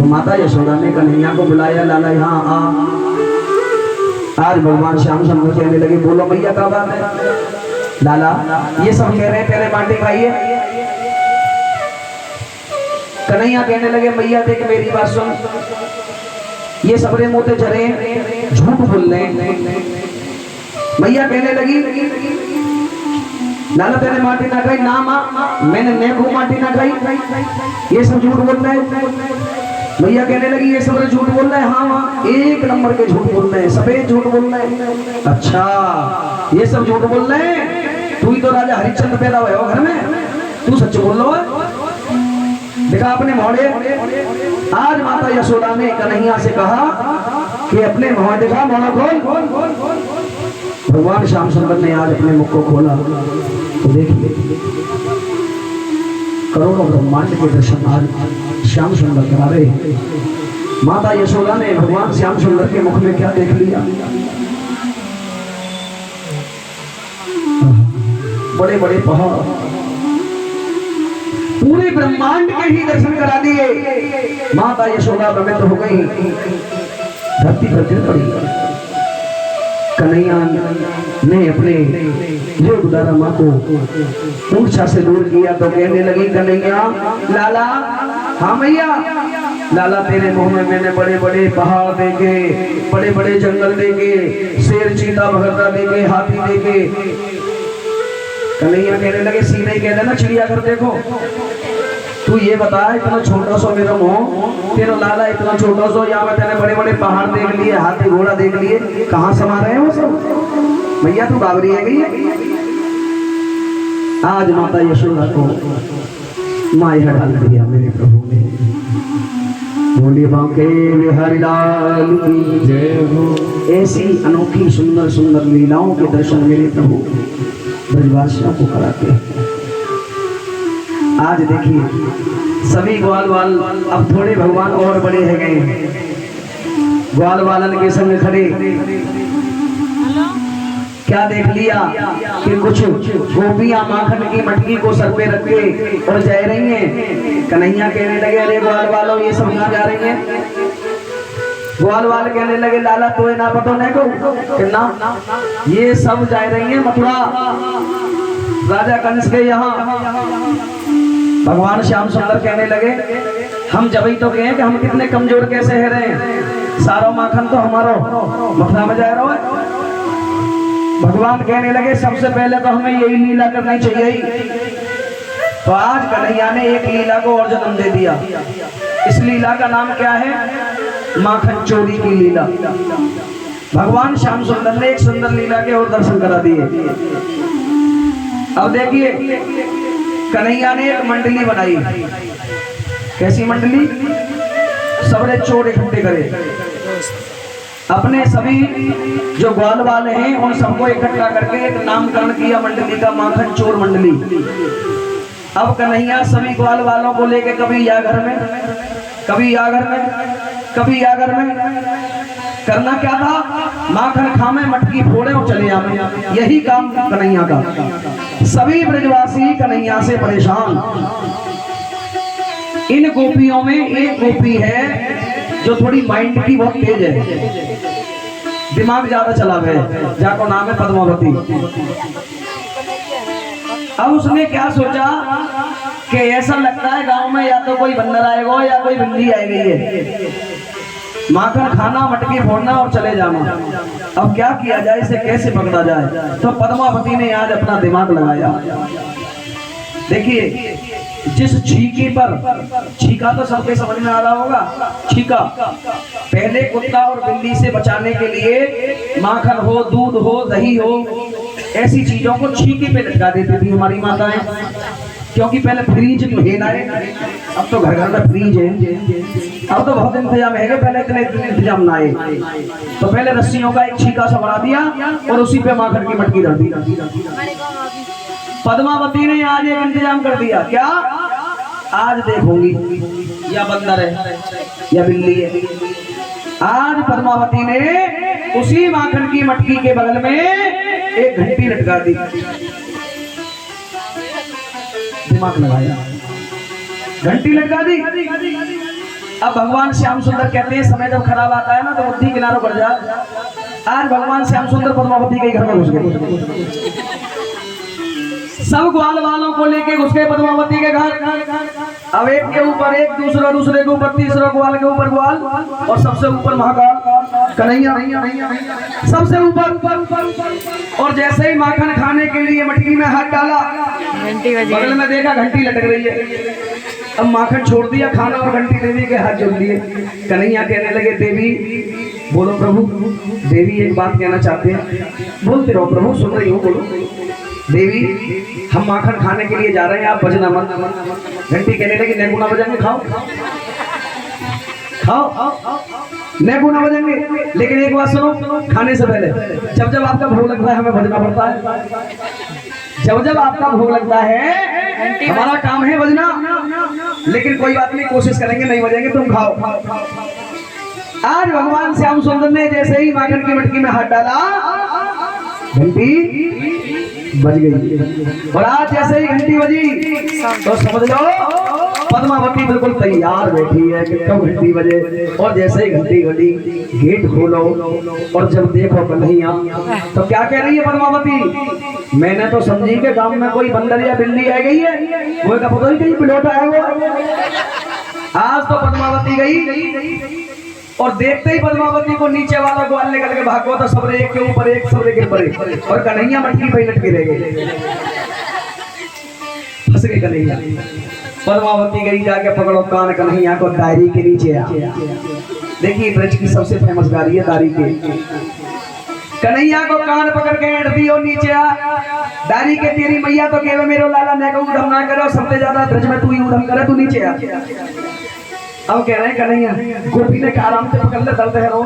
तो माता यशोदा ने कन्हैया को बुलाया, लाला यहाँ आ। आज भगवान श्याम सुंदर कहने लगे, बोलो भैया क्या बात है। लाला ये सब कह रहे हैं पहले बाटी खाइए। कन्हैया कहने लगे, भैया देख मेरी बात सुन, ये सबरे मोते झरे झूठ बोल रहे हैं। भैया कहने लगी, लाला तेरे माटी ना खाई ना माँ, मैंने नेको माटी ना खाई, ये सब झूठ बोल रहे हैं। भैया कहने लगी, ये सब झूठ बोल रहे हैं। हाँ हाँ, एक नंबर के झूठ बोल रहे हैं, सफेद झूठ बोल रहे हैं। अच्छा ये सब झूठ बोल रहे हैं, तू ही तो राजा हरिश्चंद्र पैदा हुए हो घर में, तू सच बोल रहा है। देखा अपने मोहड़े। आज माता यशोदा ने कन्हैया से कहा कि अपने मोहड़ दिखा, मोहड़ा खोल। भगवान श्याम सुंदर ने आज अपने मुख को खोला तो देखिए करोड़ों ब्रह्मांड के दर्शन आज श्याम सुंदर करा रहे। माता यशोदा ने भगवान श्याम सुंदर के मुख में क्या देख लिया, बड़े बड़े पहाड़, पूरे ब्रह्मांड के ही दर्शन करा दिए। माता यशोदा प्रमित हो गई, धरती पर गिर पड़ी। कन्हैया ने अपने योगदारा माँ को मूर्छा से दूर किया तो कहने लगी, कन्हैया लाला, हाँ भैया, लाला तेरे मुंह में मैंने बड़े बड़े पहाड़ देखे, बड़े बड़े जंगल देखे, शेर चीता भगरदा देखे, हाथी देखे। कन्हैया कहने लगे, सीधे कह देना चिड़ियाघर देखो। तू ये बता, इतना छोटा सो मेरा मुंह, तेरा लाला इतना छोटा सो, यहाँ पे तेरे बड़े बड़े पहाड़ देख लिए, हाथी घोड़ा देख लिए, कहाँ समा रहे हैं वो सब। भैया तू बाबरी है गई। आज माता यशोदा को माया डाल दिया मेरे प्रभु ने। बोले बांके बिहारी लाल की जय हो। ऐसी अनोखी सुंदर सुंदर लीलाओं के दर्शन मेरे प्रभु ब्रजवासियों को कराते हैं। आज देखिए सभी ग्वाल वाल अब थोड़े भगवान और बड़े है गए, ग्वाल वालन के संग खड़े। क्या देख लिया कि कुछ गोपियां माखन की मटकी को सर पे रख के और जा रही हैं। कन्हैया कहने लगे, अरे ग्वाल वालों ये सब कहाँ जा रही हैं। ग्वाल वाल कहने लगे, लाला तो ना पतो नहीं को ना, ये सब जा रही हैं मथुरा राजा कंस के यहाँ। भगवान श्याम सुंदर कहने लगे, हम जब ही तो कहें कि हम कितने कमजोर कैसे है रहे, सारा माखन तो हमारा मथुरा में जा रहा है। भगवान कहने लगे, सबसे पहले तो हमें यही लीला करनी चाहिए। तो आज कन्हैया ने एक लीला को और जन्म दे दिया। इस लीला का नाम क्या है, माखन चोरी की लीला। भगवान श्याम सुंदर ने एक सुंदर लीला के और दर्शन करा दिए। अब देखिए कन्हैया ने एक मंडली बनाई। कैसी मंडली, सबरे चोर इकट्ठे करे, अपने सभी जो ग्वाल वाले हैं उन सबको इकट्ठा करके एक नामकरण किया मंडली का, माखन चोर मंडली। अब कन्हैया सभी ग्वाल वालों को लेके कभी या घर में, कभी या घर में, कभी या घर में। करना क्या था, माखन खामे मटकी फोड़े और चले आवे, यही काम कन्हैया का। सभी ब्रजवासी कन्हैया से परेशान। इन गोपियों में एक गोपी है जो थोड़ी माइंड की बहुत तेज है, दिमाग ज्यादा चला है, जाको नाम है पद्मावती। अब उसने क्या सोचा कि ऐसा लगता है गांव में या तो कोई बंदर आएगा या कोई बिल्ली आएगी है, माखन खाना मटकी फोड़ना और चले जाना। अब क्या किया जाए, इसे कैसे पकड़ा जाए। तो पद्मावती ने आज अपना दिमाग लगाया। देखिए जिस छीके पर, छीका तो सबके समझ में आ रहा होगा, छीका पहले कुत्ता और बिल्ली से बचाने के लिए माखन हो, दूध हो, दही हो, ऐसी चीजों को छीके पे लटका देती थी हमारी माताएं। क्योंकि पहले फ्रीज है ना, अब तो घर घर में फ्रीज है, अब तो बहुत इंतजाम है, पहले इतने इंतजाम ना आए। तो पहले रस्सियों का एक छीका सा बना दिया और उसी पे माखन की मटकी रख दी। पद्मावती ने आज एक इंतजाम कर दिया। क्या, आज देखूंगी या बंदर है या बिल्ली है। आज पद्मावती ने उसी माखन की मटकी के बगल में एक घंटी लटका दी। दिमाग लगाया, घंटी लटका दी। अब भगवान श्याम सुंदर कहते हैं समय जब खराब आता है ना तो बुद्धि किनारों पर जा। आज भगवान श्याम सुंदर पद्मावती के घर में घुस गए, सब ग्वाल वालों को लेके घुस गए पद्मावती के घर। अब एक के ऊपर एक, दूसरा दूसरे के ऊपर तीसरा, ग्वाल के ऊपर ग्वाल, और सबसे ऊपर महाकाल कन्हैया सबसे ऊपर। और जैसे ही माखन खाने के लिए मटकी में हाथ डाला, बगल में देखा घंटी लटक रही है। अब माखन छोड़ दिया खाना और घंटी देवी के हाथ जोड़ दिए। कन्हैया कहने लगे, देवी बोलो प्रभु। देवी एक बात कहना चाहते हैं। बोलते रहो प्रभु, सुन रही हो, बोलो। देवी हम माखन खाने के लिए जा रहे हैं, आप बजना मत। घंटी कहने लगी, नेगू ना बजाएंगे, खाओ खाओ नेगू ना बजाएंगे। लेकिन एक बात सुनो, खाने से पहले जब जब आपका भोग लगता है हमें बजना पड़ता है। जब जब आपका भोग लगता है हमारा काम है बजना। लेकिन कोई बात नहीं, कोशिश करेंगे, नहीं बजेंगे, तुम खाओ। आज भगवान श्याम सुंदर ने जैसे ही माखन की मटकी में हाथ डाला, घंटी बज गई। और आज जैसे ही घंटी बजी तो समझ लो पद्मावती बिल्कुल तैयार बैठी है कि कब घंटी बजे। और जैसे ही घंटी बजी, गेट खोलो और जब देखो कन्हैया, तो क्या कह रही है पद्मावती? मैंने तो समझी कि गांव में कोई बंदर या बिल्ली आ गई है, वो का पता ही कहीं पिलोटा है वो। आज तो पद्मावती गई और देखते ही पद्मावती को नीचे वाला ग्वाल निकल के भागो, तो सबरे एक के ऊपर एक, सबरे के ऊपर एक, और कन्हैया मटकी पे लटके रह गए, फंस गए कन्हैया। पद्मावती गई, जाके पकड़ो कान कन्हैया को, दारी के नीचे आ। देखिए ब्रज की सबसे फेमस गाड़ी है दारी के। कन्हैया को कान पकड़ के एंट दियो, नीचे आ। दारी के तेरी मैया तो केवल मेरो लाला ने को उधम ना करो, सबसे ज्यादा ब्रज में तू ही उधम करे, तू नीचे आ। अब कह रहे हैं कन्हैया, गोपी ने कहा आराम से पकड़ ले, दर्द है रो।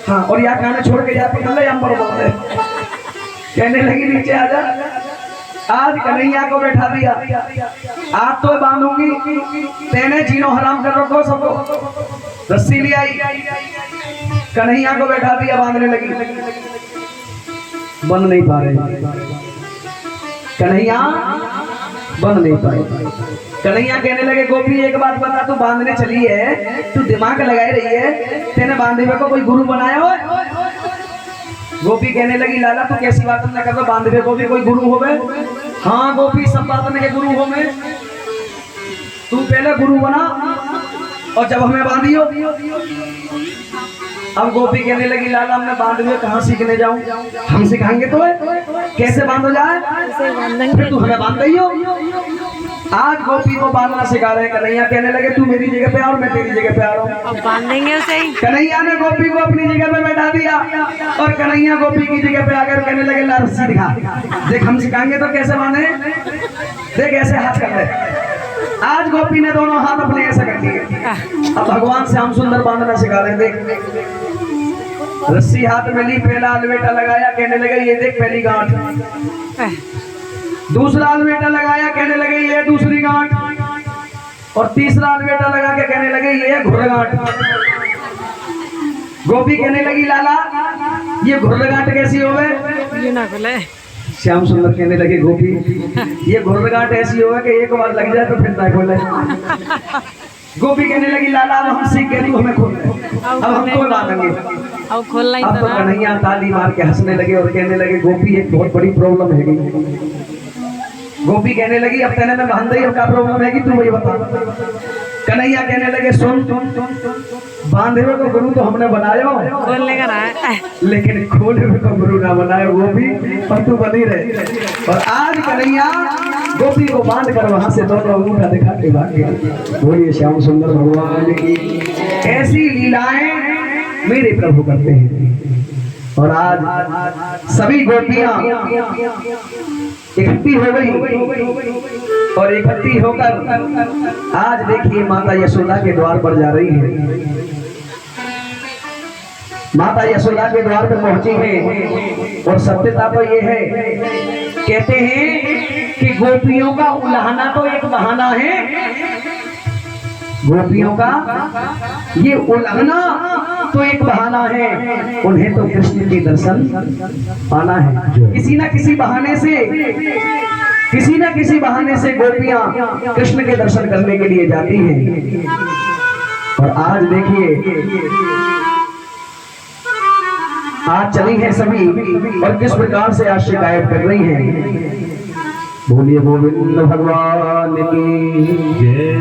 हाँ, और यहाँ खाना छोड़ के जा, पकड़ ले, अंबर बोल रहे। कहने लगी नीचे आ जा। आज कन्हैया को बैठा दिया। आज तो बांधूंगी, तेने जीनो हराम कर रखो सबको। रस्सी ले आई, कन्हैया को बैठा दिया, बांधने लगी। बंध नहीं पा रहे कन्हैया, बंध नहीं पाए। कन्हैया कहने लगे, गोपी एक बात बता, तू बांधने चली है, तू दिमाग लगाई रही है, तेने बांधे को कोई गुरु बनाया हो? गोपी कहने लगी, लाला तू कैसी बात न कर, बांधे को भी कोई गुरु हो गए? हाँ गोपी, सब बात के गुरु हो गए। तू पहले गुरु बना और जब हमें बांधियो। अब गोपी कहने लगी, लाला मैं बांध हुए कहाँ सीखने जाऊं? हम सिखाएंगे तो कैसे बांधो जाए, फिर तू हमें बांध दई हो। आज गोपी को बांधना सिखा रहे कन्हैया। कहने लगे, तू मेरी जगह पे आ और मैं तेरी जगह पे आ रहा हूँ, बांधेंगे उसे। कन्हैया ने गोपी को अपनी जगह पे बैठा दिया और कन्हैया गोपी की जगह पे आकर कहने लगे, ला रस्सी दिखा, देख हम सिखाएंगे तो कैसे बांधे, देख ऐसे हाथ कर ले। आज गोपी ने दोनों हाथ अपने ऐसे कर दिए। अब भगवान श्याम सुंदर बांधना सिखा रहे। देख रस्सी हाथ में ली, पहला अलवेटा लगाया, कहने लगे ये देख पहली गांठ। दूसरा अलवेटा लगाया, कहने लगे ये दूसरी गांठ। और तीसरा अलवेटा लगा के कहने लगे ये घुर्रगांठ। गोपी कहने लगी, लाला ये घुर्रगांठ कैसी हो गए? ये ना खुले। श्याम सुंदर कहने लगे, गोपी ये घुर्रगांठ ऐसी हो कि एक बार लग जाए तो फिर ना खोले। गोपी कहने लगी, लाला अब हम सीख गए, तू हमें खोल दे, अब हम तो बांधेंगे। अब खोलना ही अब तो कन्हैया ताली मार के हंसने लगे और कहने लगे, गोपी एक बहुत बड़ी प्रॉब्लम है। गोपी कहने लगी, अब तेने में बांध दी, अब क्या प्रॉब्लम है कि तू वही बता। कन्हैया कहने लगे, सुन बांधे हुए को गुरु तो हमने बनाया, खोलने का ना है, लेकिन खोले हुए को गुरु ना बनाए, वो भी पर तू बनी रहे। और आज कन्हैया गोपी को बांध कर वहां से दोनों अंगूठा दिखा के भाग गए। बोलिए श्याम सुंदर भगवान की। ऐसी लीलाएं मेरे प्रभु करते हैं। और आज सभी गोपियां इकट्ठी हो गई और इकट्ठी होकर आज देखिए माता यशोदा के द्वार पर जा रही है। माता यशोदा के द्वार पर पहुंची है और सत्यता तो ये है, कहते हैं कि गोपियों का उल्हाना तो एक बहाना है, गोपियों का ये उल्हाना तो एक बहाना है, उन्हें तो कृष्ण के दर्शन पाना है। किसी ना किसी बहाने से गोपियां कृष्ण के दर्शन करने के लिए जाती हैं। और आज देखिए आज चली हैं सभी और किस प्रकार से आज शिकायत कर रही हैं। बोलिए गोविंद भगवान की जय।